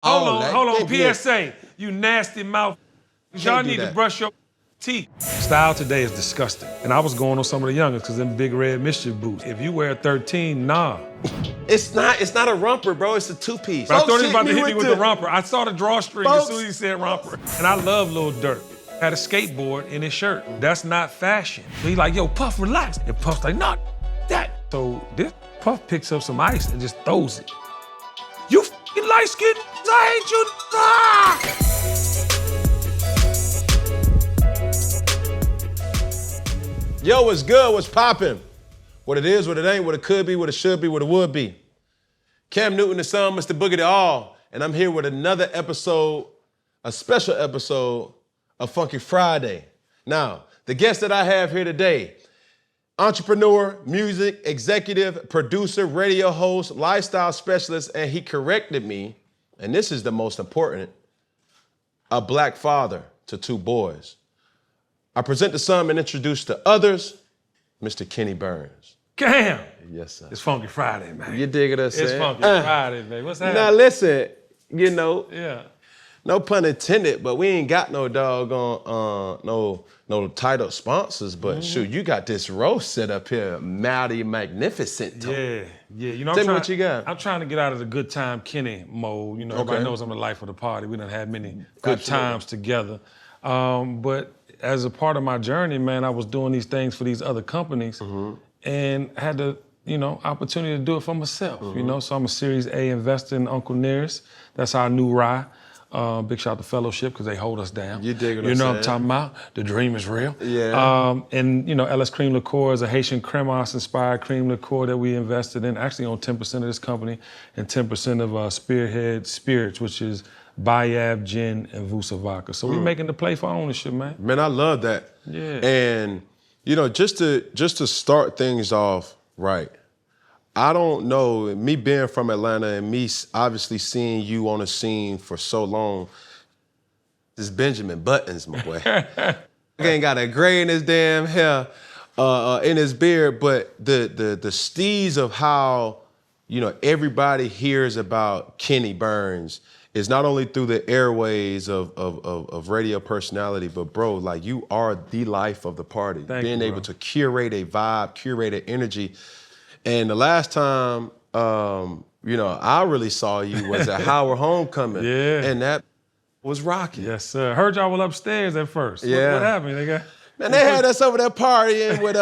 Hold on, PSA, you nasty mouth. Y'all need to brush your teeth. Style today is disgusting. And I was going on some of the youngest because them big red mischief boots. If you wear a 13, nah. It's not a romper, bro. It's a two-piece. But I thought he was about to hit me with the romper. I saw the drawstring as soon as he said romper. And I love Lil Durk. Had a skateboard in his shirt. That's not fashion. So he's like, yo, Puff, relax. And Puff's like, nah, that. So this Puff picks up some ice and just throws it. You f***ing light-skinned, I hate you. Ah! Yo, what's good? What's poppin'? What it is, what it ain't, what it could be, what it should be, what it would be. Cam Newton, the son, Mr. Boogie the All, and I'm here with another episode, a special episode of Funky Friday. Now, the guest that I have here today, entrepreneur, music, executive, producer, radio host, lifestyle specialist, and he corrected me, and this is the most important, a black father to two boys. I present to some and introduce to others, Mr. Kenny Burns. Cam! Yes, sir. It's Funky Friday, man. You dig what I'm saying? It's Funky Friday, man. What's happening? Now listen, you know, Yeah. no pun intended, but we ain't got no doggone, no title sponsors, but shoot, you got this roast set up here, mighty magnificent. Yeah. You know, Tell me what you got. I'm trying to get out of the good time Kenny mode. You know, everybody knows I'm the life of the party. We done had many good times together. But as a part of my journey, man, I was doing these things for these other companies and had the, opportunity to do it for myself, So I'm a Series A investor in Uncle Nearest. That's our new rye. Big shout out to Fellowship because they hold us down. You dig what You know I'm what I'm talking about? The dream is real. Yeah. And LS Cream Liqueur is a Haitian Cremos-inspired cream liqueur that we invested in, actually on 10% of this company and 10% of Spearhead Spirits, which is Bayab, Gin, and Vusa Vodka. So we're making the play for ownership, man. Man, I love that. Yeah. And, just to start things off right, I don't know, me being from Atlanta and me obviously seeing you on the scene for so long, this Benjamin Buttons, my boy. He ain't got a gray in his damn hair, in his beard, but the steez of how, everybody hears about Kenny Burns is not only through the airways of radio personality, but bro, like you are the life of the party. Being able to curate a vibe, curate an energy. And the last time, I really saw you was at Howard Homecoming. Yeah. And that was rocking. Yes, sir. Heard y'all were upstairs at first. Yeah. What happened, nigga? Man, they had us over there partying with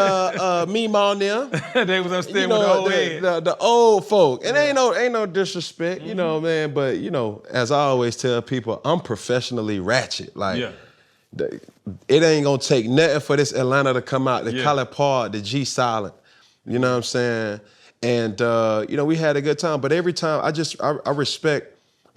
Mima and them. They was upstairs with the old head. The old folk. And ain't no disrespect, man. But, as I always tell people, I'm professionally ratchet. Like, it ain't gonna take nothing for this Atlanta to come out, the Collar Part, the G Silent. You know what I'm saying? And, we had a good time. But every time, I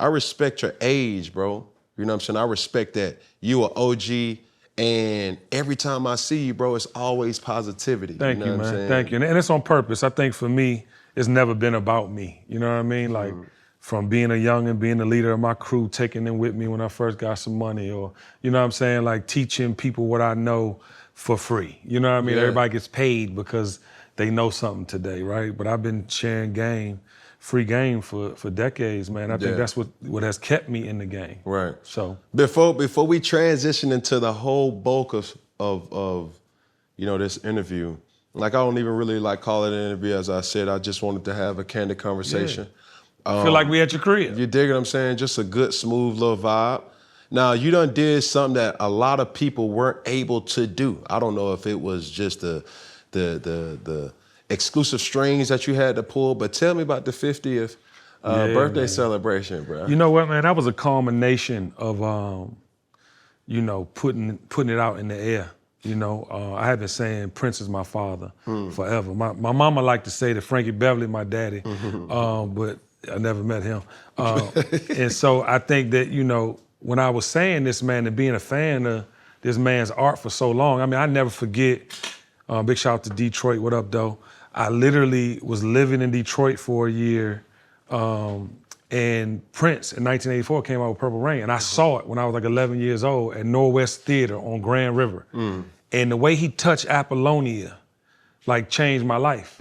respect your age, bro. You know what I'm saying? I respect that you are OG. And every time I see you, bro, it's always positivity. Thank you, man. Thank you. And it's on purpose. I think for me, it's never been about me. You know what I mean? Like, from being a youngin', being the leader of my crew, taking them with me when I first got some money, or, you know what I'm saying? Like, teaching people what I know for free. You know what I mean? Yeah. Everybody gets paid because they know something today, right? But I've been sharing free game for decades, man. I think that's what has kept me in the game. Right. So before we transition into the whole bulk of this interview, like I don't even really like call it an interview, as I said. I just wanted to have a candid conversation. I feel like we at your crib. You dig what I'm saying? Just a good, smooth little vibe. Now, you done did something that a lot of people weren't able to do. I don't know if it was just the exclusive strings that you had to pull, but tell me about the 50th birthday celebration, bro. You know what, man? That was a culmination of, putting it out in the air. I have been saying Prince is my father forever. My mama liked to say that Frankie Beverly, my daddy, but I never met him. And so I think that, when I was saying this, man, and being a fan of this man's art for so long, I mean, I never forget, big shout out to Detroit, what up, though? I literally was living in Detroit for a year, and Prince in 1984 came out with Purple Rain, and I saw it when I was like 11 years old at Norwest Theater on Grand River. And the way he touched Apollonia, like, changed my life.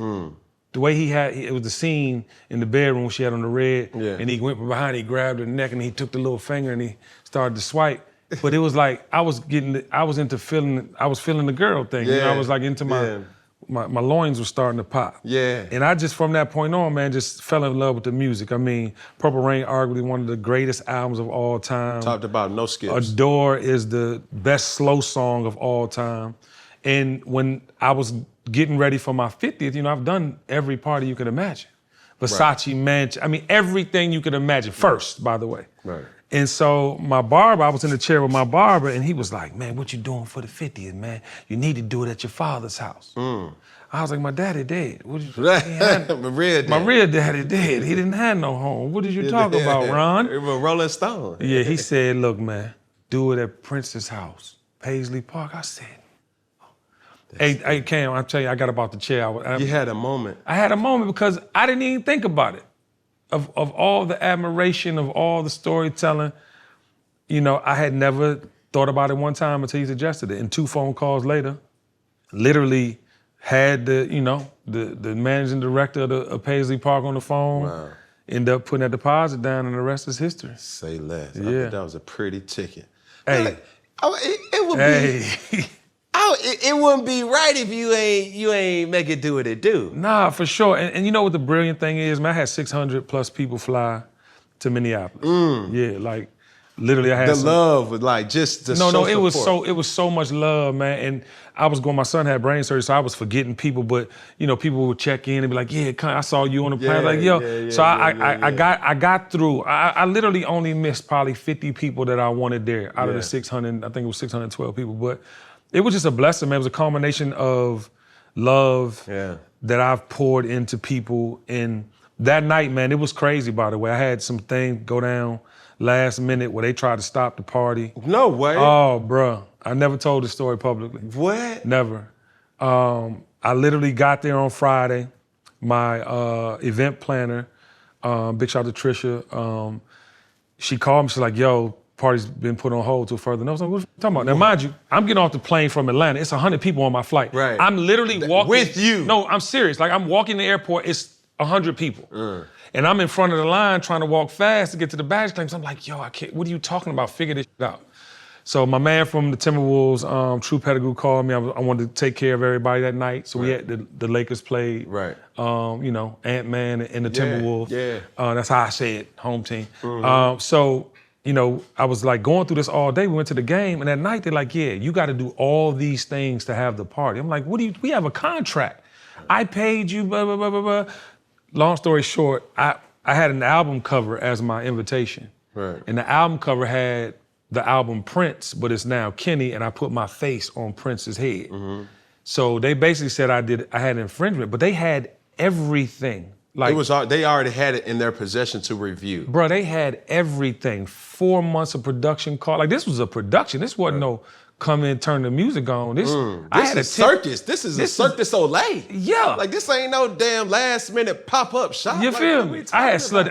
the way it was the scene in the bedroom she had on the red, and he went from behind, he grabbed her neck, and he took the little finger and he started to swipe. But it was like I was feeling the girl thing. You know, I was like into my loins were starting to pop. Yeah. And I just, from that point on, man, just fell in love with the music. I mean, Purple Rain, arguably one of the greatest albums of all time. Talked about no skips. Adore is the best slow song of all time. And when I was getting ready for my 50th, you know, I've done every party you could imagine. Versace Mansion, I mean, everything you could imagine. First, by the way. Right. And so my barber, I was in the chair with my barber, and he was like, man, what you doing for the 50th, man? You need to do it at your father's house. I was like, my daddy dead. What did you, my real daddy dead. He didn't have no home. What did you talk about, Ron? It was Rolling Stone. Yeah, he said, look, man, do it at Prince's house, Paisley Park. I said, hey, Cam, I'll tell you, I got about the chair. You had a moment. I had a moment because I didn't even think about it. Of all the admiration, of all the storytelling, you know, I had never thought about it one time until he suggested it. And 2 phone calls later, literally had the managing director of Paisley Park on the phone. Wow. Ended up putting that deposit down, and the rest is history. Say less. Yeah. I think that was a pretty ticket. Hey. It would be. It wouldn't be right if you ain't make it do what it do. Nah, for sure. And you know what the brilliant thing is, man? I had 600 plus people fly to Minneapolis. Yeah, like literally I had the love was like just the No, it was so much love, man. And I was going, my son had brain surgery, so I was forgetting people, but you know, people would check in and be like, yeah, I saw you on the plane. Like, yo. So I got through. I literally only missed probably 50 people that I wanted there out of the 600, I think it was 612 people. But it was just a blessing, man. It was a culmination of love that I've poured into people. And that night, man, it was crazy, by the way. I had some things go down last minute where they tried to stop the party. No way. Oh, bruh. I never told the story publicly. What? Never. I literally got there on Friday. My event planner, big shout out to Trisha, she called me, she's like, yo, party's been put on hold till further notice. I was like, what are you talking about? Now, mind you, I'm getting off the plane from Atlanta. It's 100 people on my flight. Right. I'm literally walking. With you. No, I'm serious. Like, I'm walking the airport, it's 100 people. And I'm in front of the line trying to walk fast to get to the baggage claim. So I'm like, yo, I can't, what are you talking about? Figure this shit out. So my man from the Timberwolves, True Pettigrew, called me. I wanted to take care of everybody that night. So we had the Lakers played. Right. You know, Ant-Man and the Timberwolves. Yeah. That's how I say it, home team. So, you know, I was like going through this all day. We went to the game, and at night they're like, yeah, you got to do all these things to have the party. I'm like, we have a contract. I paid you, blah, blah, blah, blah, blah. Long story short, I had an album cover as my invitation. Right. And the album cover had the album Prince, but it's now Kenny, and I put my face on Prince's head. So they basically said I had infringement, but they had everything. Like, they already had it in their possession to review. Bro, they had everything. 4 months of production call. Like, this was a production. This wasn't no come in, turn the music on. This is a circus. This is a Cirque du Soleil. Yeah. Like, this ain't no damn last minute pop-up shop. You feel me? I had Slutty.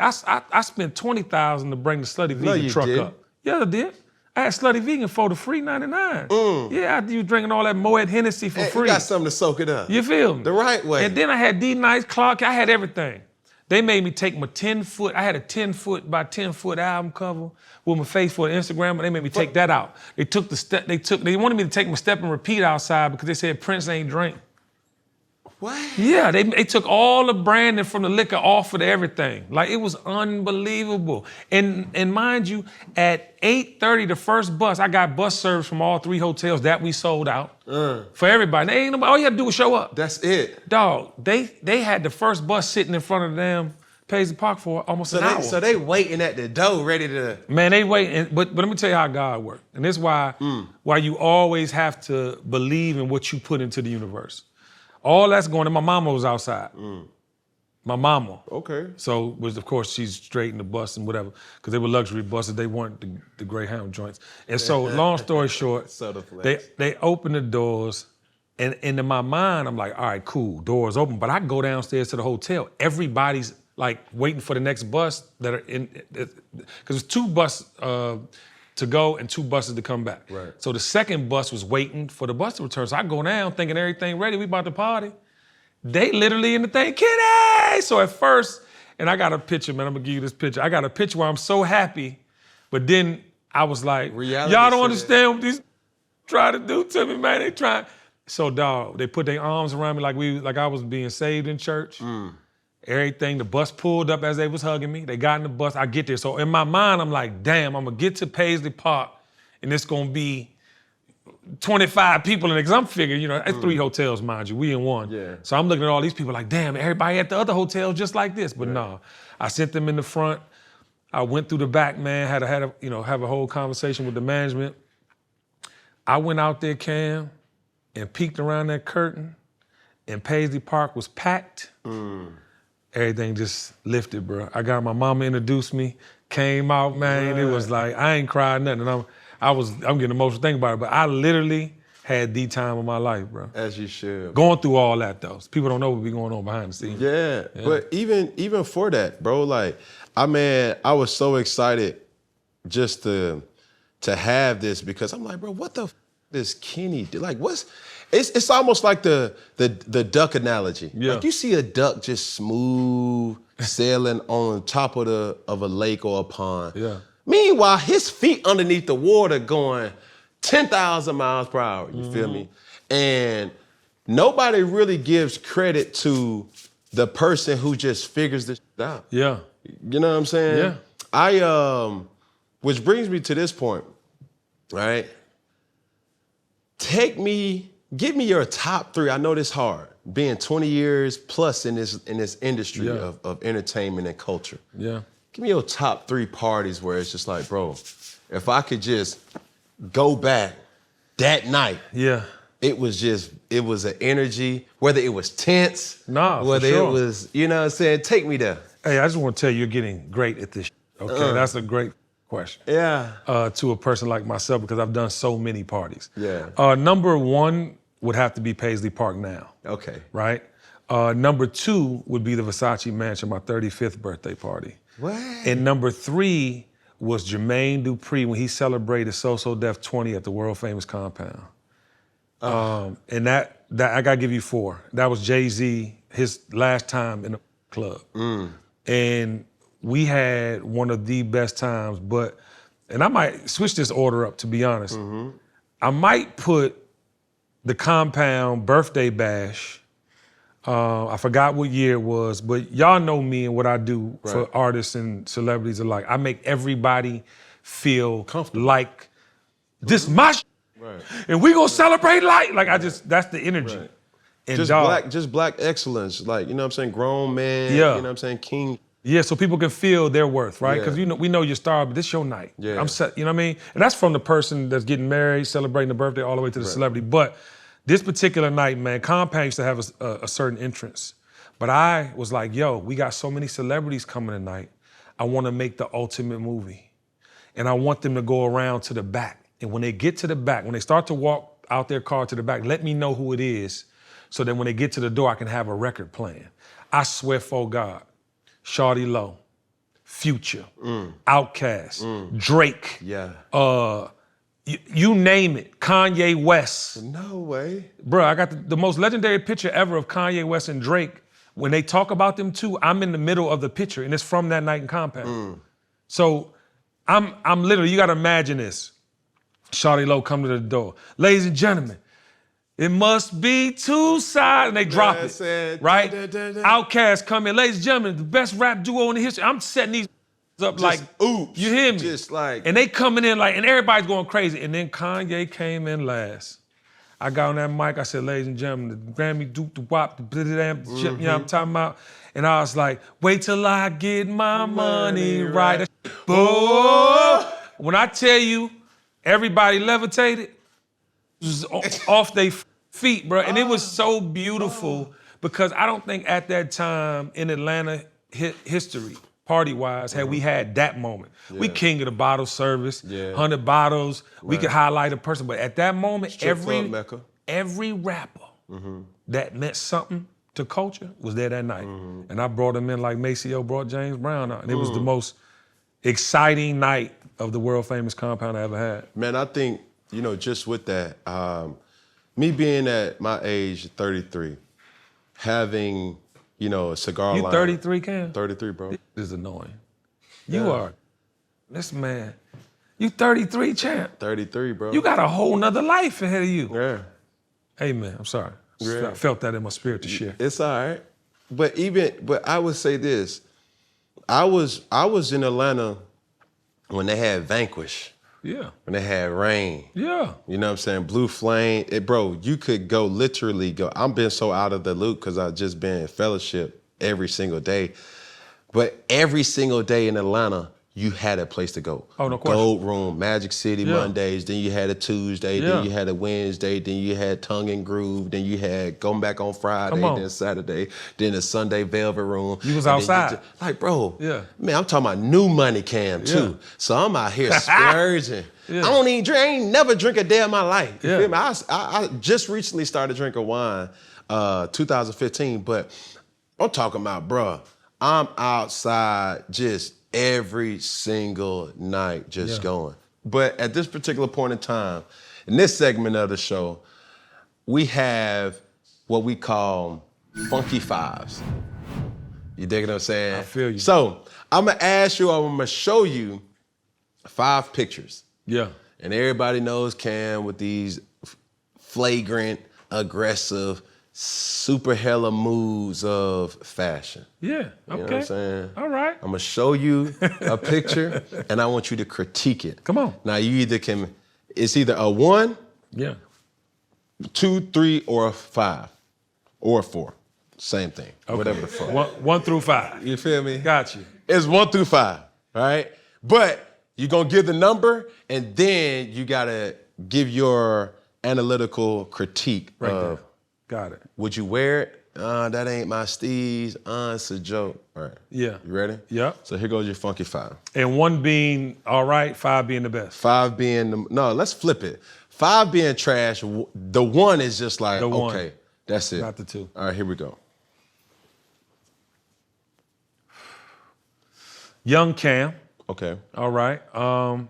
I spent $20,000 to bring the Slutty Vegan truck up. Yeah, I did. I had Slutty Vegan for the free $99. Yeah, after you drinking all that Moet Hennessy for free. You got something to soak it up. You feel me? The right way. And then I had D-Nice, Clark, I had everything. They made me take my 10-foot, I had a 10-foot by 10-foot album cover with my face for the Instagram, but they made me take that out. They took they wanted me to take my step and repeat outside because they said Prince ain't drink. What? Yeah, they took all the branding from the liquor off of everything. Like, it was unbelievable. And mind you, at 8:30, the first bus, I got bus service from all 3 hotels that we sold out for everybody. They ain't nobody, all you had to do was show up. That's it. Dog, they had the first bus sitting in front of them Paisley Park for almost an hour. So they waiting at the door ready to... Man, they waiting, but let me tell you how God works. And this is why you always have to believe in what you put into the universe. All that's going on, my mama was outside. My mama. Okay. So, of course, she's straight in the bus and whatever, because they were luxury buses, they weren't the Greyhound joints. And so, long story short, they opened the doors, and in my mind, I'm like, all right, cool, doors open. But I go downstairs to the hotel, everybody's like waiting for the next bus that are in, because there's 2 buses to go and 2 buses to come back. Right. So the second bus was waiting for the bus to return. So I go down thinking everything ready, we about to party. they literally in the thing, Kenny! So at first, and I got a picture, man, I'm gonna give you this picture. I got a picture where I'm so happy, but then I was like, Reality y'all don't set. understand what these try to do to me, man. They try. So dog, they put their arms around me like I was being saved in church. Everything, the bus pulled up as they was hugging me. They got in the bus, I get there. So in my mind, I'm like, damn, I'm gonna get to Paisley Park and it's gonna be 25 people in it. Cause I'm figuring, it's 3 hotels, mind you, we in one. Yeah. So I'm looking at all these people like, damn, everybody at the other hotel just like this. But no, I sent them in the front. I went through the back, man, had have a whole conversation with the management. I went out there, Cam, and peeked around that curtain, and Paisley Park was packed. Everything just lifted, bro. I got my mama introduced me, came out, man. It was like, I ain't cried nothing. And I'm getting emotional thinking about it, but I literally had the time of my life, bro. As you should. Going through all that, though. People don't know what be going on behind the scenes. Yeah, but even for that, bro, like, I was so excited just to have this because I'm like, bro, what the does Kenny do? Like, it's almost like the duck analogy. Yeah. Like you see a duck just smooth sailing on top of a lake or a pond. Yeah. Meanwhile, his feet underneath the water going 10,000 miles per hour, you feel me? And nobody really gives credit to the person who just figures this out. Yeah. You know what I'm saying? Yeah. Which brings me to this point, right? Give me your top 3. I know this hard, being 20 years plus in this industry of entertainment and culture. Yeah. Give me your top 3 parties where it's just like, bro, if I could just go back that night. Yeah. It was an energy, whether it was tense, whether for sure. it was, you know what I'm saying? Take me there. Hey, I just want to tell you, you're getting great at this. Okay, that's a great question. Yeah. To a person like myself, because I've done so many parties. Yeah. Number 1 would have to be Paisley Park now. Okay. Right? Number 2 would be the Versace Mansion, my 35th birthday party. What? And number 3 was Jermaine Dupri when he celebrated So Def 20 at the world famous Compound. And that I gotta give you 4. That was Jay-Z, his last time in the club. And we had one of the best times, and I might switch this order up, to be honest. I might put the Compound birthday bash. I forgot what year it was, but y'all know me and what I do for artists and celebrities alike. I make everybody feel comfortable, like this my and we gonna celebrate that's the energy. Right. And just black excellence, like, you know what I'm saying, grown man, Yeah. you know what I'm saying, king. Yeah, so people can feel their worth, right? Yeah. Because we know your star, but this your night. Yeah. You know what I mean? And that's from the person that's getting married, celebrating the birthday, all the way to the celebrity. But this particular night, man, Compound used to have a certain entrance. But I was like, yo, we got so many celebrities coming tonight. I want to make the ultimate movie. And I want them to go around to the back. And when they get to the back, when they start to walk out their car to the back, let me know who it is, so that when they get to the door, I can have a record playing. I swear for God, Shawty Low, Future, Outkast, Drake, you name it, Kanye West. No way. Bro, I got the most legendary picture ever of Kanye West and Drake. When they talk about them two, I'm in the middle of the picture, and it's from that night in Compound. So I'm literally, you gotta imagine this. Shawty Low come to the door. Ladies and gentlemen, it must be 2 sides, and they drop it, right? Outkast come in. Ladies and gentlemen, the best rap duo in the history. I'm setting these up Just like, oops. You hear me? Just like. And they coming in like, and everybody's going crazy. And then Kanye came in last. I got on that mic, I said, ladies and gentlemen, the Grammy, Duke, the WAP, the blah-blah-blah, you know what I'm talking about? And I was like, wait till I get my money right. Oh! When I tell you, everybody levitated, it was off their feet, bro. And it was so beautiful because I don't think at that time in Atlanta history, party-wise, had we had that moment. We king of the bottle service, 100 bottles, we could highlight a person. But at that moment, every rapper that meant something to culture was there that night. And I brought him in like Maceo brought James Brown out. And it was the most exciting night of the world famous Compound I ever had. Man, I think, you know, just with that, me being at my age, 33, having, you know, a cigar You line. 33, Cam? 33, bro. This is annoying. You are, this man, you 33, champ. 33, bro. You got a whole nother life ahead of you. Yeah. Hey, man, I'm sorry. Yeah. I felt that in my spirit to share. It's all right. But I would say this. I was in Atlanta when they had Vanquish. Yeah. When they had Rain. Yeah. You know what I'm saying? Blue Flame. Bro, you could literally go. I'm been so out of the loop because I've just been in fellowship every single day. But every single day in Atlanta, you had a place to go. Oh, no question. Gold Room, Magic City Mondays, then you had a Tuesday, then you had a Wednesday, then you had Tongue and Groove, then you had Going Back on Friday, then Saturday, then the Sunday Velvet Room. You was outside. Like, bro, Yeah. man, I'm talking about new money, Cam, too. Yeah. So I'm out here splurging. Yeah. I don't even drink, I ain't never drink a day of my life. You Yeah. feel me? I just recently started drinking wine, 2015, but I'm talking about, bro, I'm outside just every single night just going. But at this particular point in time, in this segment of the show, we have what we call Funky Fives. You dig what I'm saying? I feel you. So I'm gonna ask you, I'm gonna show you 5 pictures. Yeah. And everybody knows Cam with these flagrant, aggressive, super hella moods of fashion. Yeah. Okay. You know what I'm saying? All right. I'm gonna show you a picture and I want you to critique it. Come on. Now you it's either a 1, Yeah. 2, 3, or a 5. Or a 4. Same thing. Okay. Whatever the fuck. 1 through 5. You feel me? Got you. It's 1 through 5, all right? But you're gonna give the number and then you gotta give your analytical critique Right of there. Got it. would you wear it? That ain't my steez. It's a joke. All right. Yeah. You ready? Yep. So here goes your Funky 5. And 1 being all right, 5 being the best. 5 being no, let's flip it. 5 being trash. The 1 is just like, The 1. okay, that's it. Not the 2. All right, here we go. Young Cam. Okay. All right. I'm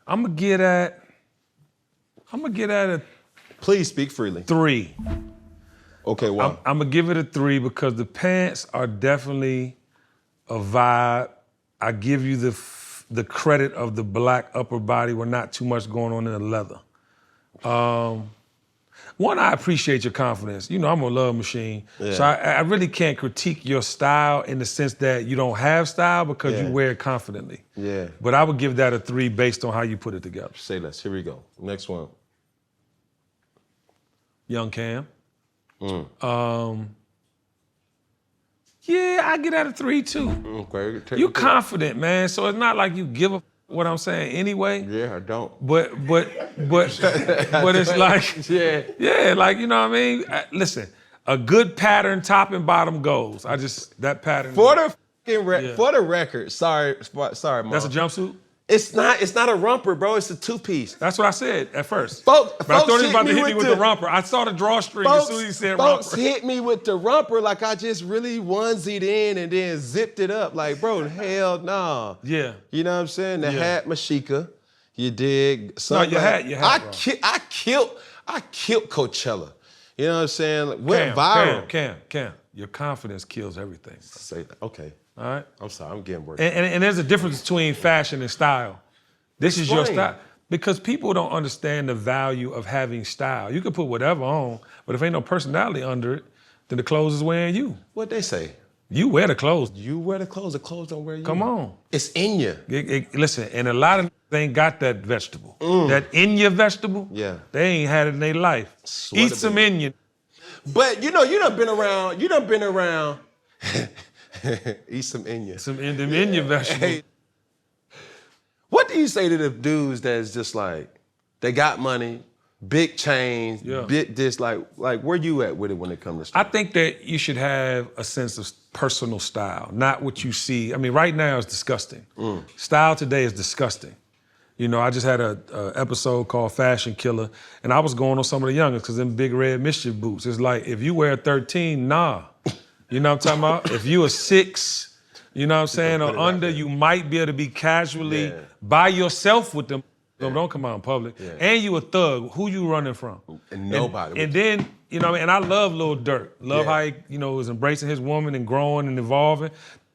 gonna get at a Please speak freely. 3. Okay, wow. I'm gonna give it a 3 because the pants are definitely a vibe. I give you the credit of the black upper body with not too much going on in the leather. 1, I appreciate your confidence. You know, I'm a love machine. Yeah. So I really can't critique your style in the sense that you don't have style because you wear it confidently. Yeah. But I would give that a 3 based on how you put it together. Say less. Here we go. Next one. Young Cam. Yeah, I get at a 3 too. Okay. You confident, man. So it's not like you give up what I'm saying anyway. Yeah, I don't. But it's like, yeah, like, you know what I mean? Listen, a good pattern, top and bottom goes. That pattern. For the record, sorry, Mom. That's a jumpsuit? It's not a romper, bro. It's a 2-piece. That's what I said at first. Folks But I thought he was about to hit hit me me with with the the- romper. I saw the drawstring as soon as he said Folks romper. hit me with the romper like I just really onesied in and then zipped it up. Like, bro, hell nah. Yeah. You know what I'm saying? The hat, Mashika. You dig? your hat, bro. I killed Coachella. You know what I'm saying? Like, went viral. Cam, your confidence kills everything. Say that. Okay. All right? I'm sorry. I'm getting worked. And there's a difference between fashion and style. This is your Explain. style. Because people don't understand the value of having style. You can put whatever on, but if ain't no personality under it, then the clothes is wearing you. What they say? You wear the clothes. You wear the clothes don't wear you. Come on. It's in you. Listen, and a lot of they ain't got that vegetable. That Inya vegetable, Yeah. they ain't had it in their life. Swear Eat to some be. Inya. But you done been around. Eat some in you. Some Inya vegetable. Hey, what do you say to the dudes that's just like, they got money, big chains, big this, like where you at with it when it comes to stuff? I think that you should have a sense of personal style, not what you see. I mean, right now it's disgusting. Style today is disgusting. You know, I just had a episode called Fashion Killer, and I was going on some of the youngest because them big red mischief boots. It's like, if you wear a 13, nah. You know what I'm talking about? If you a 6, you know what I'm saying, or under, you might be able to be casually by yourself with them. Don't come out in public. And you a thug. Who you running from? And nobody. And then, you know what I mean? And I love Lil Durk. Love how he, you know, was embracing his woman and growing and evolving.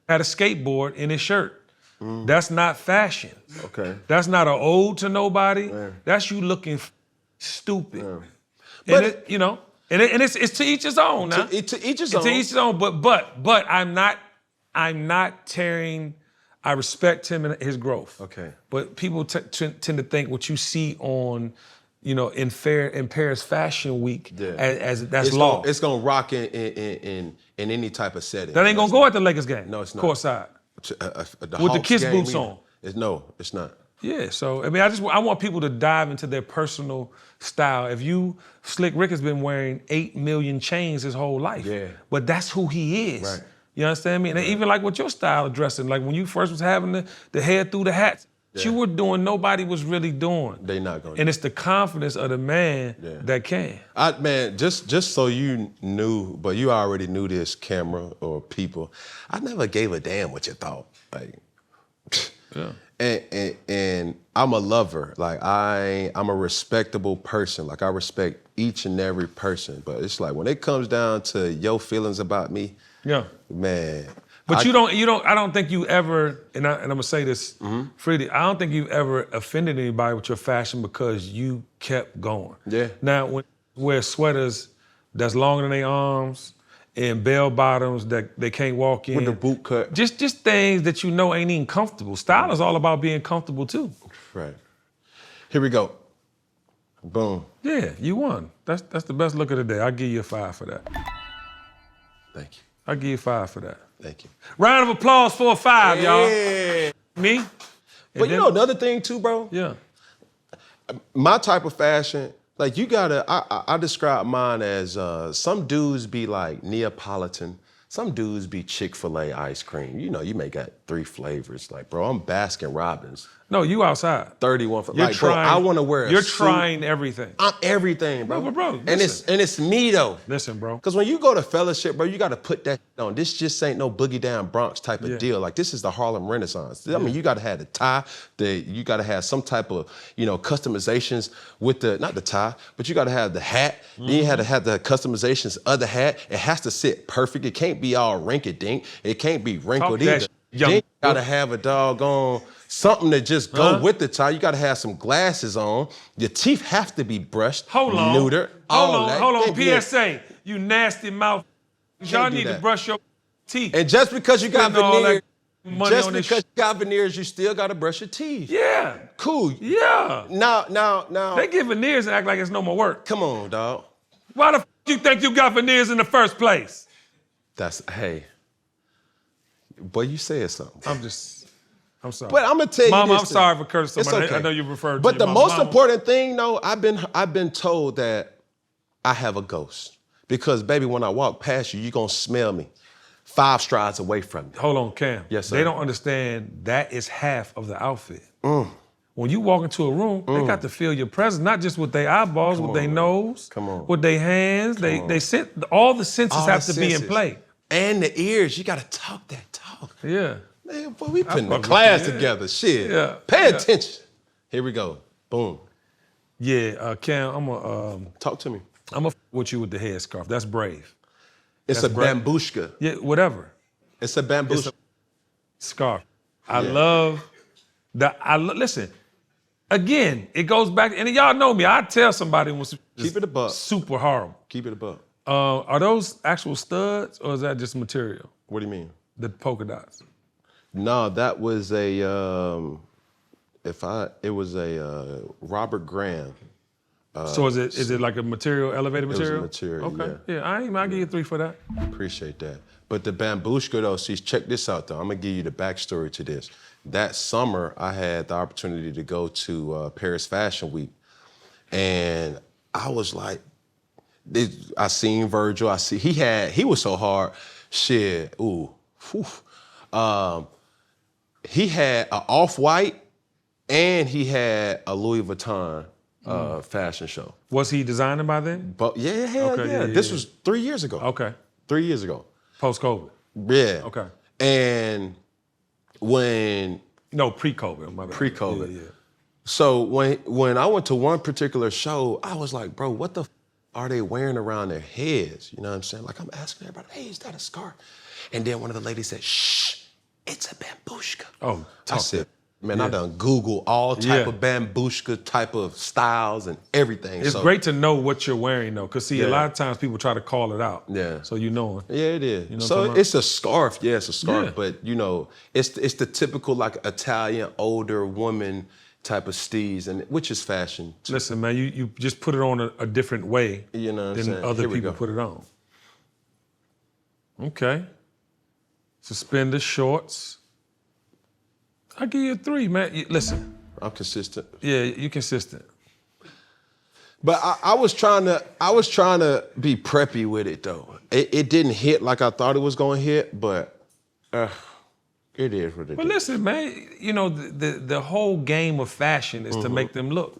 Had a skateboard in his shirt. That's not fashion. Okay. That's not an ode to nobody. That's you looking stupid. But and you know, and it's to each his own. Now. To each his To own. each his own. But I'm not tearing. I respect him and his growth. Okay. But people tend to think what you see on, you know, in Paris Fashion Week as that's law. It's gonna rock in any type of setting. That ain't gonna go at the Lakers game. No, it's not. Courtside. The With the Hawks Kiss game, boots on. No, it's not. Yeah, so I mean, I want people to dive into their personal style. If Slick Rick has been wearing 8 million chains his whole life, but that's who he is. Right. You understand me? And even like with your style of dressing, like when you first was having the hair through the hats, you were doing, nobody was really doing. They not gonna. And it's the confidence of the man that can. Man, just so you knew, but you already knew this, camera or people, I never gave a damn what you thought. Like, and I'm a lover. Like I'm a respectable person. Like I respect each and every person. But it's like when it comes down to your feelings about me, man. But you don't. I don't think you ever. And I'm gonna say this freely. I don't think you've ever offended anybody with your fashion because you kept going. Yeah. Now when you wear sweaters that's longer than their arms and bell bottoms that they can't walk in With the boot cut. Just things that you know ain't even comfortable. Style is all about being comfortable too. Right. Here we go. Boom. Yeah, you won. That's the best look of the day. I'll give you a 5 for that. Thank you. I'll give you a 5 for that. Thank you. Round of applause for a 5, y'all. Me? But you know another thing too, bro? Yeah. My type of fashion, like you gotta, I describe mine as some dudes be like Neapolitan, some dudes be Chick-fil-A ice cream. You know, you may got 3 flavors. Like, bro, I'm Baskin Robbins. No, you outside. 31 for You're like, trying, bro, I wanna wear a You're suit. trying everything. I'm everything, bro. No, bro, and it's me though. Listen, bro. Because when you go to fellowship, bro, you gotta put that on. This just ain't no boogie down Bronx type of deal. Like this is the Harlem Renaissance. I mean, you gotta have the tie, you gotta have some type of, you know, customizations with not the tie, but you gotta have the hat. Then you had to have the customizations of the hat. It has to sit perfect. It can't be all rinky-dink. It can't be wrinkled either. Then you gotta have a doggone something that just go with the tie. You gotta have some glasses on. Your teeth have to be brushed, neutered. Hold on. PSA, you nasty mouth. Y'all need to brush your teeth. And just because you got veneers, money you still gotta brush your teeth. Yeah. Cool. Yeah. Now. They get veneers and act like it's no more work. Come on, dog. Why the f you think you got veneers in the first place? Hey. Boy, you said something. I'm sorry. But I'm gonna tell you Mama, this I'm sorry for cursing somebody. Okay. I know you referred to But the your most mama. important thing, though, I've been told that I have a ghost. Because, baby, when I walk past you, you're gonna smell me 5 strides away from me. Hold on, Cam. Yes, sir. They don't understand that is half of the outfit. When you walk into a room, they got to feel your presence, not just with their eyeballs, with their nose, with their hands. They all the senses have to be in play. And the ears, you gotta talk that talk. Yeah. Man, boy, we putting a class together. Shit. Yeah. Pay attention. Here we go. Boom. Yeah, Cam, I'm gonna talk to me. I'm gonna with you with the headscarf. That's brave. It's a bambushka. Yeah, whatever. It's a bambushka. Scarf. I love that. Listen. Again, it goes back, and y'all know me. I tell somebody when keep it a buck. Super horrible. Keep it a buck. Are those actual studs or is that just material? What do you mean? The polka dots. No, that was a Robert Graham. So is it like a material, elevated material? It was a material. Okay. Yeah, I'll give you 3 for that. Appreciate that. But the bambushka though, see, check this out though. I'm gonna give you the backstory to this. That summer, I had the opportunity to go to Paris Fashion Week, and I was like, I seen Virgil. He was so hard. Shit. Ooh. Whew. He had an Off-White, and he had a Louis Vuitton fashion show. Was he designing by then? But yeah. This was 3 years ago. Okay. 3 years ago. Post-COVID. Yeah. Okay. And when pre-COVID. My bad. Pre-COVID. Yeah. So when I went to one particular show, I was like, bro, what the are they wearing around their heads? You know what I'm saying? Like I'm asking everybody, hey, is that a scarf? And then one of the ladies said, shh, it's a bambushka. Oh, I said, man, I done Google all type of bambushka type of styles and everything. It's great to know what you're wearing though, because see, a lot of times people try to call it out. Yeah. So you know it. Yeah, it is. You know so it's a scarf. Yeah, it's a scarf. Yeah. But you know, it's the typical like Italian older woman type of steez, and which is fashion. Listen, man, you just put it on a different way You know what I'm than saying? other Here we people go. put it on. Okay. Suspender shorts. I give you a 3, man. Listen. I'm consistent. Yeah, you're consistent. But I was trying to be preppy with it though. It didn't hit like I thought it was gonna hit, but it is what it is. But listen, man, you know, the whole game of fashion is to make them look.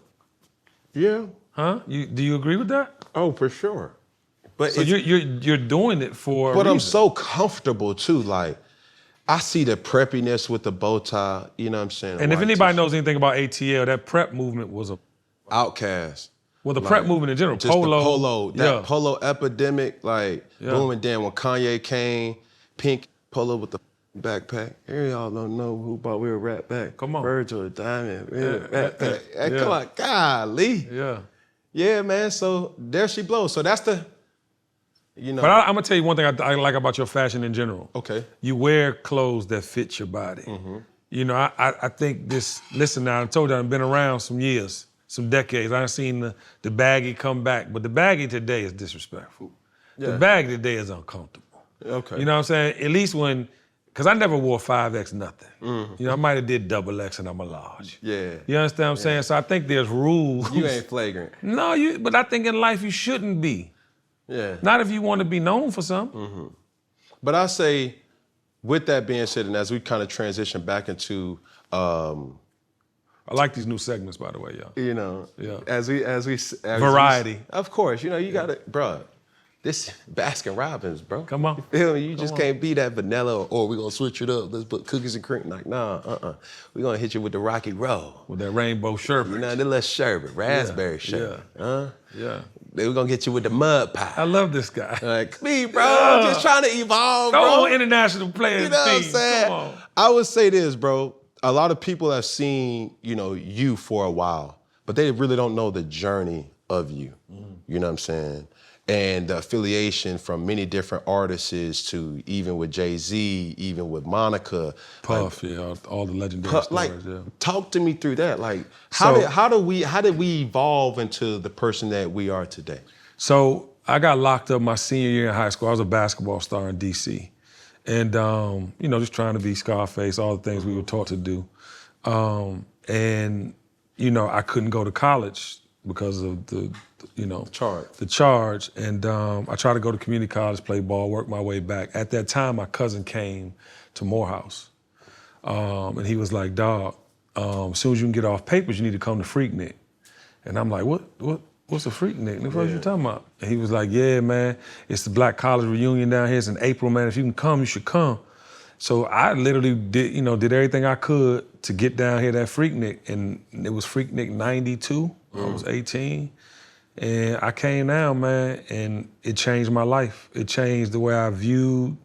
Yeah. Huh? Do you agree with that? Oh, for sure. But So you're doing it for a But I'm reason. so comfortable too. Like, I see the preppiness with the bow tie, you know what I'm saying? And if white anybody t-shirt. knows anything about ATL, that prep movement was Outcast. well, the prep movement in general. Just Polo. the polo, that yeah. polo epidemic, like, boom, and then when Kanye came, pink polo with the backpack. Here y'all don't know who bought we a rat back. Come on. Virgil, Diamond, Yeah. Hey, come on, golly. Yeah. Yeah, man, so there she blows. So that's the, you know. But I'm gonna tell you one thing I like about your fashion in general. Okay. You wear clothes that fit your body. You know, I think this. Listen, now I told you I've been around some years, some decades. I've seen the baggy come back, but the baggy today is disrespectful. The baggy today is uncomfortable. Okay. You know what I'm saying? At least when, because I never wore 5X nothing. You know, I might have did double X and I'm a large. Yeah. You understand what I'm saying? So I think there's rules. You ain't flagrant. No, but I think in life you shouldn't be. Yeah. Not if you want to be known for something. But I say, with that being said, and as we kind of transition back into, I like these new segments, by the way, y'all. you know, Yeah. as we Variety. of course, you know, you gotta, bro. This Baskin Robbins, bro. Come on. You feel me? You just can't be that vanilla, or we're gonna switch it up. Let's put cookies and cream. Like, nah, We're gonna hit you with the Rocky Road. With that rainbow sherbet. You know, the little sherbet, raspberry sherbet. Yeah. Then we're gonna get you with the mud pie. I love this guy. Like, me, bro, I'm just trying to evolve, Come bro. on, international players. You know what I'm team. saying? Come on. I would say this, bro. A lot of people have seen, you know, you for a while, but they really don't know the journey of you. You know what I'm saying? And the affiliation from many different artists to even with Jay-Z, even with Monica. Puff, all the legendary stories, Talk to me through that. Like, So- how did we evolve into the person that we are today? So I got locked up my senior year in high school. I was a basketball star in DC. And, you know, just trying to be Scarface, all the things we were taught to do. And, you know, I couldn't go to college because of the charge. And I tried to go to community college, play ball, work my way back. At that time, my cousin came to Morehouse. And he was like, dog, as soon as you can get off papers, you need to come to Freaknik. And I'm like, what's a Freaknik? What are you talking about? And he was like, yeah, man, it's the Black College reunion down here. It's in April, man. If you can come, you should come. So I literally did everything I could to get down here to that Freaknik. And it was Freaknik 92. I was 18. And I came down, man, and it changed my life. It changed the way I viewed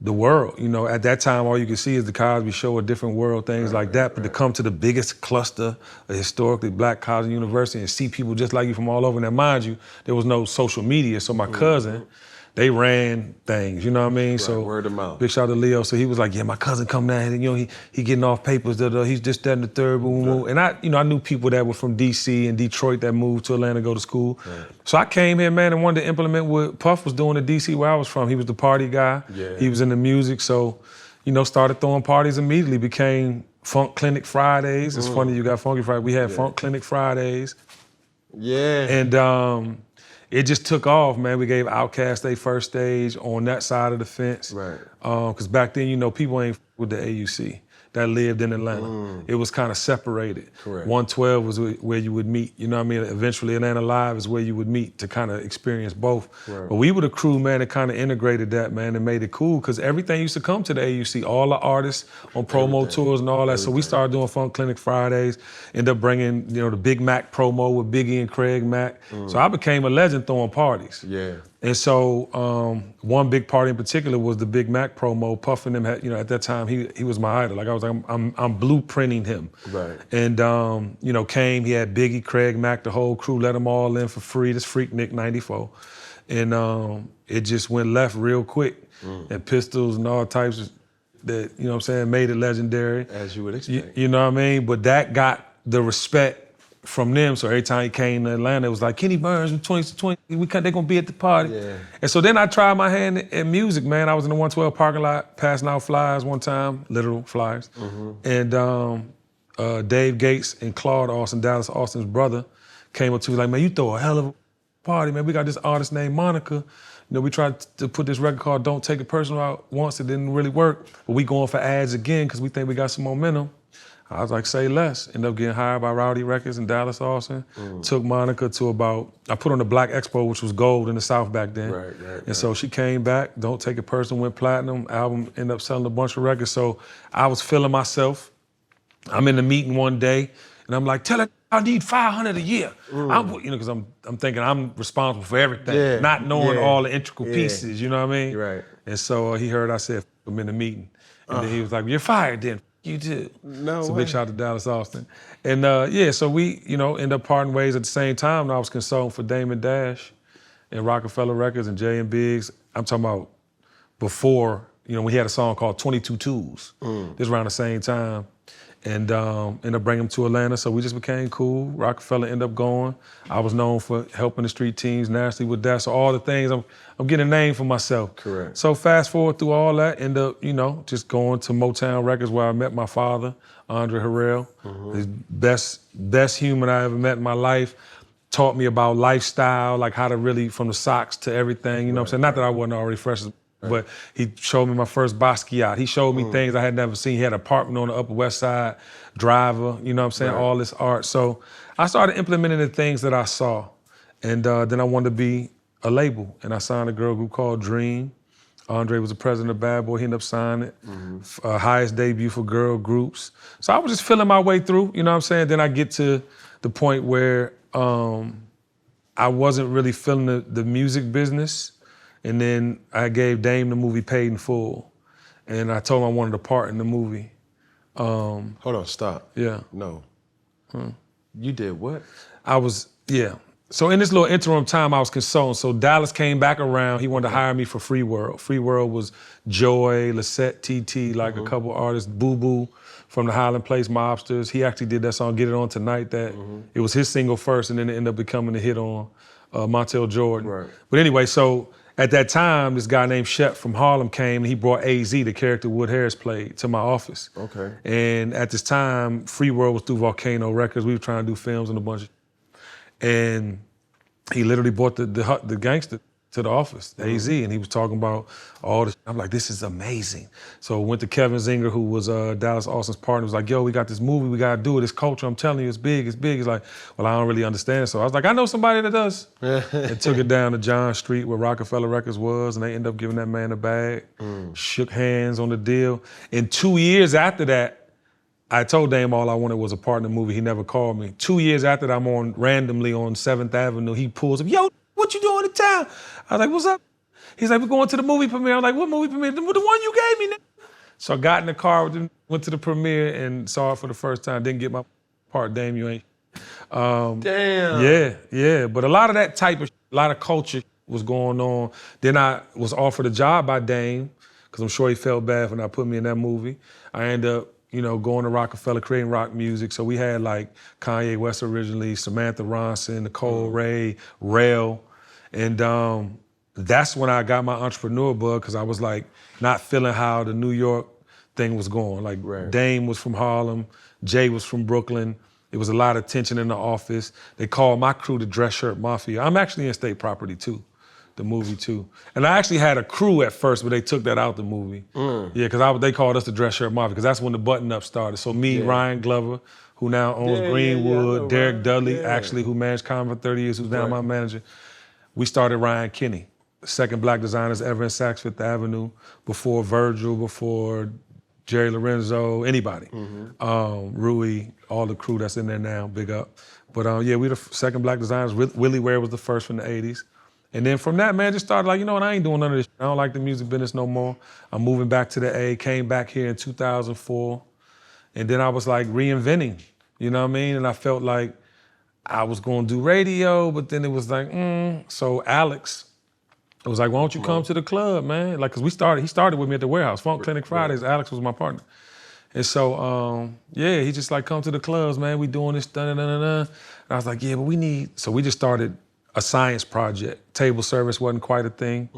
the world. You know, at that time, all you could see is the Cosby Show, A Different World, things like that. But to come to the biggest cluster of historically Black college and university and see people just like you from all over. Now, mind you, there was no social media. So my cousin, they ran things, you know what I mean? Right, So word of mouth. big shout out to Leo. So he was like, yeah, my cousin come down here, you know, he getting off papers, he's just that and the third, boom, boom. And I knew people that were from DC and Detroit that moved to Atlanta to go to school. Right. So I came here, man, and wanted to implement what Puff was doing in DC where I was from. He was the party guy. Yeah. He was in the music. So, you know, started throwing parties immediately, became Funk Clinic Fridays. It's funny you got Funky Friday. We had Funk Clinic Fridays. Yeah. And it just took off, man. We gave Outkast their first stage on that side of the fence. Right. Because back then, you know, people ain't with the AUC. that lived in Atlanta. It was kind of separated. Correct. 112 was where you would meet, you know what I mean? Eventually Atlanta Live is where you would meet to kind of experience both. Right. But we were the crew, man, that kind of integrated that, man, and made it cool, because everything used to come to the AUC, all the artists on promo tours and all that. So we started doing Funk Clinic Fridays, ended up bringing, you know, the Big Mac promo with Biggie and Craig Mack. So I became a legend throwing parties. Yeah. And so one big party in particular was the Big Mac promo. Puffin him, you know, at that time he was my idol. Like I was like, I'm blueprinting him. Right. And you know, came. He had Biggie, Craig Mack, the whole crew. Let them all in for free. This Freaknik '94, and it just went left real quick. And pistols and all types of that, you know what I'm saying, made it legendary. As you would expect. You know what I mean? But that got the respect from them. So every time he came to Atlanta, it was like, Kenny Burns from 2020, they're gonna be at the party. Yeah. And so then I tried my hand in music, man. I was in the 112 parking lot passing out flyers one time, literal flyers. And Dave Gates and Claude Austin, Dallas Austin's brother, came up to me like, man, you throw a hell of a party, man. We got this artist named Monica. You know, we tried to put this record called Don't Take It Personal out once, it didn't really work. But we going for ads again because we think we got some momentum. I was like, say less. Ended up getting hired by Rowdy Records in Dallas, Austin. Took Monica to I put on the Black Expo, which was gold in the South back then. And so she came back, Don't Take It Personal, went platinum. Album ended up selling a bunch of records. So I was feeling myself. I'm in the meeting one day, and I'm like, tell her I need 500 a year. You know, because I'm thinking I'm responsible for everything, not knowing all the intricate pieces, you know what I mean? Right. And so he heard I said, I'm in the meeting. And then he was like, you're fired then. You too. No So way. big shout out to Dallas Austin. And yeah, so we, you know, ended up parting ways at the same time. And I was consulting for Damon Dash and Rockefeller Records and Jay and Biggs. I'm talking about before, you know, we had a song called 22 Twos. This around the same time. And ended up bringing him to Atlanta. So we just became cool. Rockefeller ended up going. I was known for helping the street teams nationally with that. So all the things, I'm getting a name for myself. Correct. So fast forward through all that, end up, you know, just going to Motown Records where I met my father, Andre Harrell. The best human I ever met in my life. Taught me about lifestyle, like how to really, from the socks to everything, you know what I'm saying? Not that I wasn't already fresh, but he showed me my first Basquiat. He showed me things I had never seen. He had an apartment on the Upper West Side, driver, you know what I'm saying? All this art. So I started implementing the things that I saw. And then I wanted to be a label. And I signed a girl group called Dream. Andre was the president of Bad Boy. He ended up signing it. Highest debut for girl groups. So I was just feeling my way through, you know what I'm saying? Then I get to the point where I wasn't really feeling the music business. And then I gave Dame the movie Paid in Full. And I told him I wanted a part in the movie. Hold on, stop. Yeah. No. You did what? So in this little interim time, I was consulting. So Dallas came back around. He wanted to hire me for Free World. Free World was Joy, Lisette, TT, like a couple artists, Boo Boo from the Highland Place Mobsters. He actually did that song, Get It On Tonight, that it was his single first, and then it ended up becoming a hit on Montel Jordan. Right. But anyway, so at that time, this guy named Shep from Harlem came and he brought AZ, the character Wood Harris played, to my office. Okay. And at this time, Free World was through Volcano Records. We were trying to do films and a bunch of and he literally brought the gangster to the office, AZ, and he was talking about all this. I'm like, this is amazing. So went to Kevin Zinger, who was Dallas Austin's partner, was like, yo, we got this movie, we gotta do it, it's culture, I'm telling you, it's big, it's big. He's like, well, I don't really understand. So I was like, I know somebody that does. And took it down to John Street where Rockefeller Records was, and they ended up giving that man a bag, shook hands on the deal. And 2 years after that, I told Dame all I wanted was a part in the movie. He never called me. 2 years after that, I'm randomly on 7th Avenue. He pulls up, yo, what you doing in town? I was like, what's up? He's like, we're going to the movie premiere. I was like, what movie premiere? The one you gave me. So I got in the car with him, went to the premiere and saw it for the first time. Didn't get my part. Dame, you ain't. Damn. Yeah. But a lot of that type of, a lot of culture was going on. Then I was offered a job by Dame, because I'm sure he felt bad for not putting me in that movie. I ended up, going to Rockefeller, creating rock music. So we had like Kanye West originally, Samantha Ronson, Nicole Ray, Rel. And that's when I got my entrepreneur bug, because I was like not feeling how the New York thing was going. Like Dame was from Harlem, Jay was from Brooklyn. It was a lot of tension in the office. They called my crew the Dress Shirt Mafia. I'm actually in state property too. the movie too. And I actually had a crew at first, but they took that out the movie. Yeah, because they called us the Dress Shirt Mafia, because that's when the button-up started. So me, Ryan Glover, who now owns Greenwood, Derek Dudley, actually, who managed Common for 30 years, who's now my manager. We started Ryan Kenny, the second black designers ever in Saks Fifth Avenue, before Virgil, before Jerry Lorenzo, anybody. Rui, all the crew that's in there now, big up. But yeah, we the second black designers. Willie Ware was the first from the 80s. And then from that, man, just started like, you know what, I ain't doing none of this. I don't like the music business no more. I'm moving back to the A, came back here in 2004. And then I was like reinventing, you know what I mean? And I felt like I was gonna do radio, but then it was like, So Alex was like, why don't you come to the club, man? Like, cause he started with me at the warehouse, Funk Clinic Fridays. Alex was my partner. And so, yeah, he just like, come to the clubs, man. We doing this, da-da-da-da-da. And I was like, yeah, but so we just started a science project. Table service wasn't quite a thing.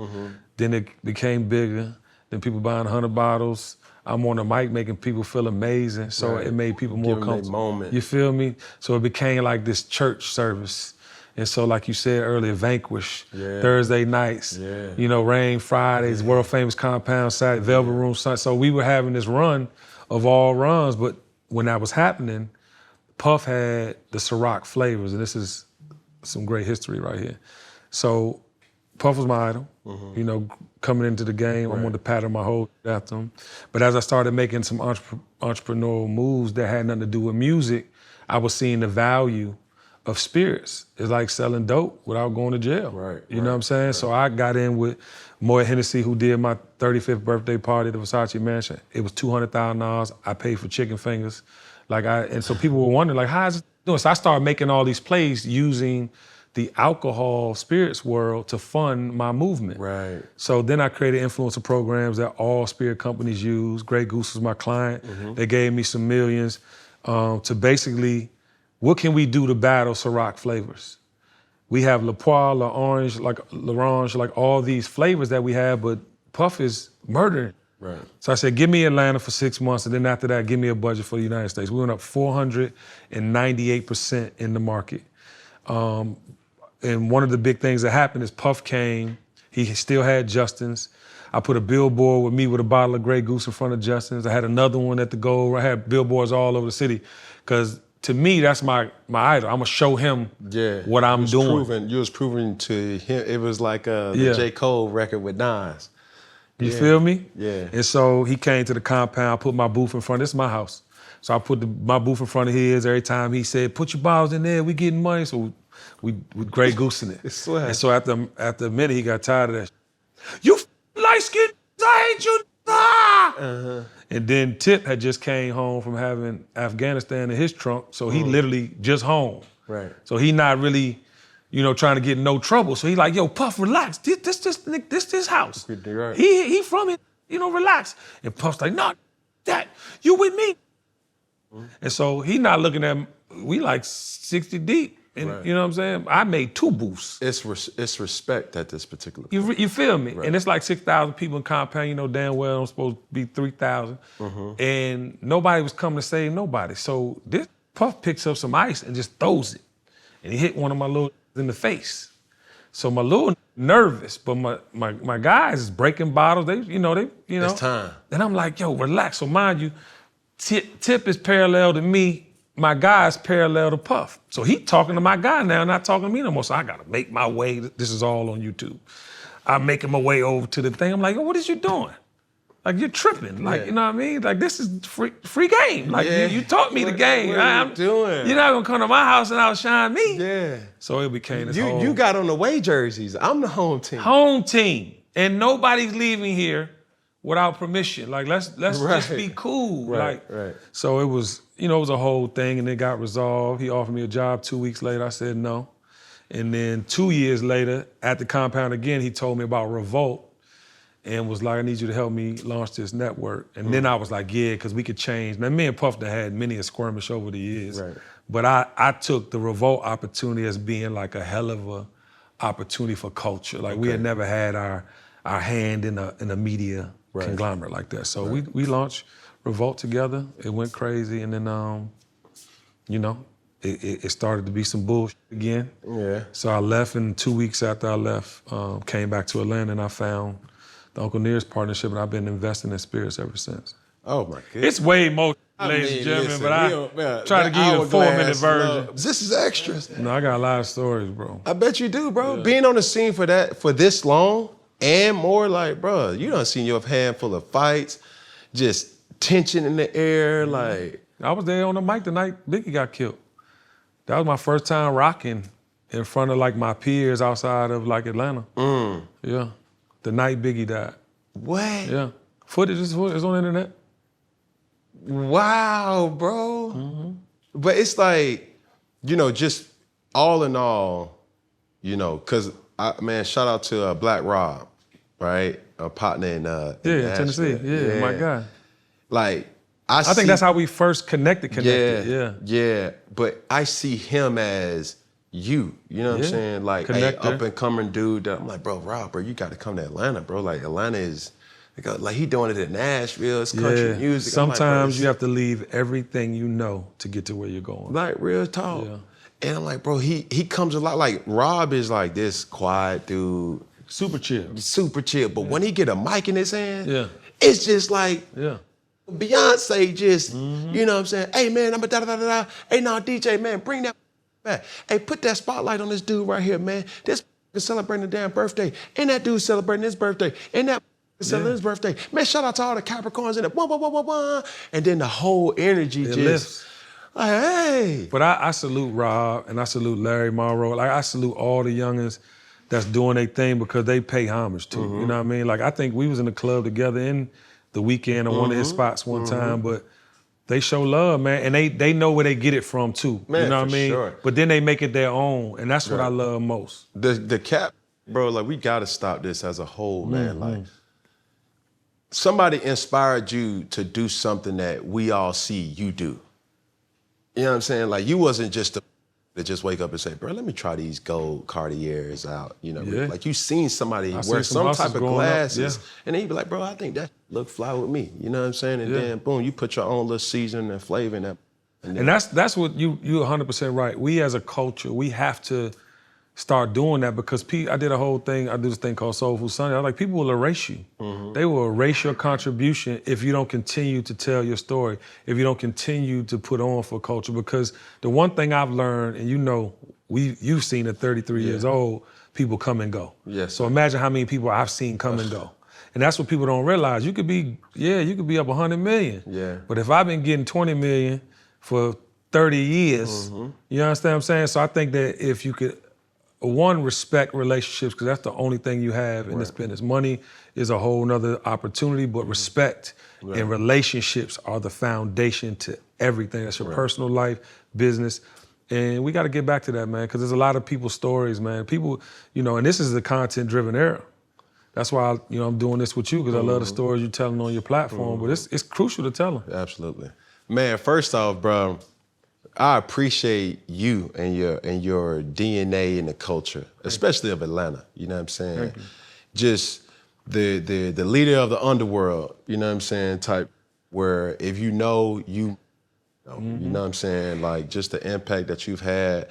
Then it became bigger. Then people buying 100 bottles. I'm on the mic making people feel amazing. So it made people more comfortable. You feel me? So it became like this church service. And so like you said earlier, Vanquish, Thursday nights, you know, Rain Fridays, world famous Compound Saturday, Velvet Room Sunday. So we were having this run of all runs, but when that was happening, Puff had the Ciroc flavors, and this is some great history right here. So Puff was my idol, you know, coming into the game. I wanted to pattern my whole after him. But as I started making some entrepreneurial moves that had nothing to do with music, I was seeing the value of spirits. It's like selling dope without going to jail. You know what I'm saying? So I got in with Moya Hennessy, who did my 35th birthday party at the Versace Mansion. It was $200,000. I paid for chicken fingers. And so people were wondering, like, how is it doing? So I started making all these plays using the alcohol spirits world to fund my movement. So then I created influencer programs that all spirit companies use. Grey Goose was my client. They gave me some millions to basically, what can we do to battle Ciroc flavors? We have La Poire, La Orange, L'Orange, like all these flavors that we have, but Puff is murdering. So I said, give me Atlanta for 6 months, and then after that, give me a budget for the United States. We went up 498% in the market. And one of the big things that happened is Puff came, he still had Justin's. I put a billboard with me with a bottle of Grey Goose in front of Justin's. I had another one at the Gold. I had billboards all over the city. Because to me, that's my idol. I'm gonna show him what I'm doing. You was proving to him, it was like the J. Cole record with Nas. You feel me? And so he came to the compound, put my booth in front. This is my house. So I put my booth in front of his. Every time he said, put your bottles in there, we getting money. So we Grey Goose in it. And so after a minute, he got tired of that. You light-skinned, I hate you. And then Tip had just came home from having Afghanistan in his trunk. So he literally just home. So he not really, you know, trying to get in no trouble. So he like, yo, Puff, relax. This house. He from it, you know, relax. And Puff's like, no, that, you with me. And so he not looking at, we like 60 deep. And you know what I'm saying? I made 2 booths. It's respect at this particular point. You feel me? And it's like 6,000 people in compound, you know damn well I'm supposed to be 3,000. And nobody was coming to save nobody. So this Puff picks up some ice and just throws it. And he hit one of my little in the face. So my little nervous, but my guys is breaking bottles. They. It's time. And I'm like, yo, relax. So mind you, Tip is parallel to me. My guy's parallel to Puff. So he talking to my guy now, not talking to me no more. So I gotta make my way. This is all on YouTube. I'm making my way over to the thing. I'm like, yo, what is you doing? Like, you're tripping. Like, you know what I mean? Like, this is free game. Like, you taught me the game. What are you doing? You're not gonna come to my house and outshine me. So it became this whole... You got on the away jerseys. I'm the home team. Home team. And nobody's leaving here without permission. Like, let's just be cool. So it was, you know, it was a whole thing, and it got resolved. He offered me a job 2 weeks later. I said no. And then 2 years later, at the compound again, he told me about Revolt and was like, I need you to help me launch this network. And then I was like, yeah, because we could change. Now, me and Puff had many a skirmish over the years. But I took the Revolt opportunity as being like a hell of a opportunity for culture. Like, we had never had our hand in a media conglomerate like that. So we launched Revolt together. It went crazy, and then, you know, it started to be some bullshit again. Yeah. So I left, and 2 weeks after I left, came back to Atlanta, and I found the Uncle Nearest partnership, and I've been investing in spirits ever since. Oh my goodness. It's way more, ladies and gentlemen, listen, but I try to give you the 4-minute version. This is extras. No, I got a lot of stories, bro. I bet you do, bro. Yeah. Being on the scene for this long and more, like, bro, you done seen your handful of fights, just tension in the air, like. I was there on the mic the night Biggie got killed. That was my first time rocking in front of like my peers outside of like Atlanta. Yeah, the night Biggie died. What? Yeah, footage is on the internet. Wow, bro. But it's like, just all in all, because, man, shout out to Black Rob, right? A partner in Tennessee. Yeah, my guy. Like, I think that's how we first connected. Yeah. But I see him as you know what I'm saying? Like, hey, up and coming dude that I'm like, bro, Rob, bro, you got to come to Atlanta, bro. Like, Atlanta is, like he doing it in Nashville, it's country music. Sometimes you have to leave everything you know to get to where you're going. Like, real talk. Yeah. And I'm like, bro, he comes a lot, like, Rob is like this quiet dude. Super chill. But when he get a mic in his hand, it's just like, Beyonce just, you know what I'm saying? Hey, man, I'm a da-da-da-da-da. Hey, now, DJ, man, bring that back. Hey, put that spotlight on this dude right here, man. This is celebrating a damn birthday. And that dude's celebrating his birthday. And that celebrating his birthday. Man, shout out to all the Capricorns in it. And then the whole energy lifts. Like, hey. But I salute Rob, and I salute Larry Monroe. Like, I salute all the youngins that's doing their thing because they pay homage to. You know what I mean? Like, I think we was in the club together in the Weekend on one of his spots one time, but they show love, man, and they know where they get it from too. Man, you know what I mean? Sure. But then they make it their own, and that's what I love most. The cap, bro, like, we gotta stop this as a whole, man. Like, somebody inspired you to do something that we all see you do. You know what I'm saying? Like, you wasn't just to just wake up and say, bro, let me try these gold Cartiers out. You know, like, you seen somebody wear some type of glasses, and then you be like, bro, I think that look fly with me. You know what I'm saying? And then boom, you put your own little seasoning and flavor in that. And that's what you're 100% right. We as a culture, we have to start doing that because I did this thing called Soul Food Sunday. I was like, people will erase you. They will erase your contribution if you don't continue to tell your story, if you don't continue to put on for culture. Because the one thing I've learned, and you've seen at 33 years old, people come and go. Yes. So imagine how many people I've seen come and go. And that's what people don't realize. You could be up 100 million. Yeah. But if I've been getting 20 million for 30 years, you understand what I'm saying? So I think that if you could, one, respect relationships, because that's the only thing you have in this business. Money is a whole nother opportunity, but respect and relationships are the foundation to everything. That's your personal life, business. And we got to get back to that, man, because there's a lot of people's stories, man. People, and this is the content-driven era. That's why I'm doing this with you, because I love the stories you're telling on your platform, but it's crucial to tell them. Absolutely. Man, first off, bro, I appreciate you and your DNA in the culture, especially of Atlanta. You know what I'm saying? Thank you. Just the leader of the underworld. You know what I'm saying? Type where if you know, you know what I'm saying? Like, just the impact that you've had,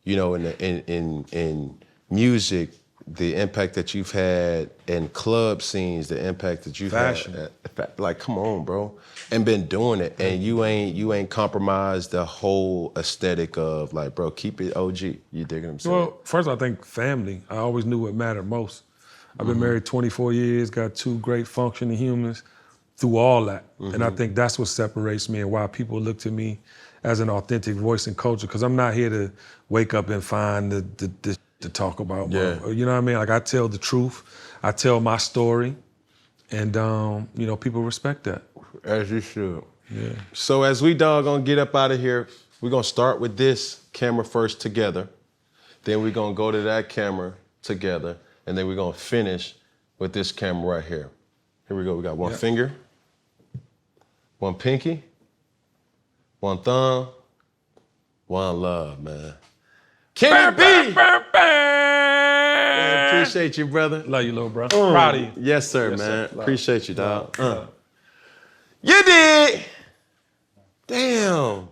in music, the impact that you've had in club scenes, the impact that you've had. Like, come on, bro. And been doing it. And you ain't compromised the whole aesthetic of, like, bro, keep it OG. You dig what I'm saying? Well, first I think family. I always knew what mattered most. I've been married 24 years, got 2 great functioning humans through all that. And I think that's what separates me and why people look to me as an authentic voice in culture, because I'm not here to wake up and find the to talk about. You know what I mean? Like, I tell the truth. I tell my story. And, people respect that. As you should. Yeah. So as we gonna get up out of here, we're gonna start with this camera first together. Then we're gonna go to that camera together. And then we're gonna finish with this camera right here. Here we go. We got one finger, one pinky, one thumb, one love, man. Kenny B! Man, appreciate you, brother. Love you, little bro. Proud of you. Yes, sir, man. Appreciate you, dog. You did. Damn.